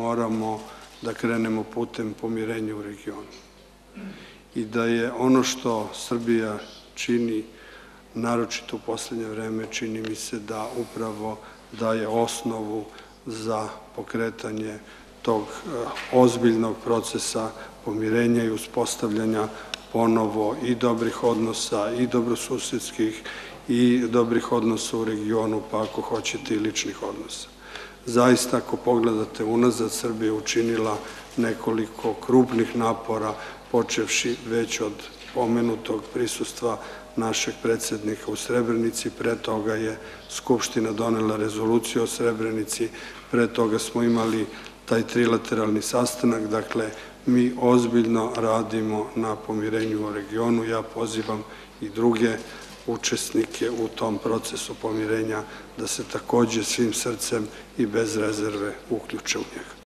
moramo da krenemo putem pomirenja u regionu. I da je ono što Srbija čini, naročito u poslednje vreme, čini mi se da upravo daje osnovu za pokretanje tog ozbiljnog procesa pomirenja i uspostavljanja ponovo i dobrih odnosa, i dobrosusedskih, i dobrih odnosa u regionu, pa ako hoćete i ličnih odnosa. Zaista, ako pogledate unazad, Srbija je učinila nekoliko krupnih napora, počevši već od pomenutog prisustva našeg predsednika u Srebrenici, pre toga je Skupština donela rezoluciju o Srebrenici, pre toga smo imali taj trilateralni sastanak, dakle, mi ozbiljno radimo na pomirenju u regionu. Ja pozivam i druge učesnike u tom procesu pomirenja da se takođe svim srcem i bez rezerve uključe u njega.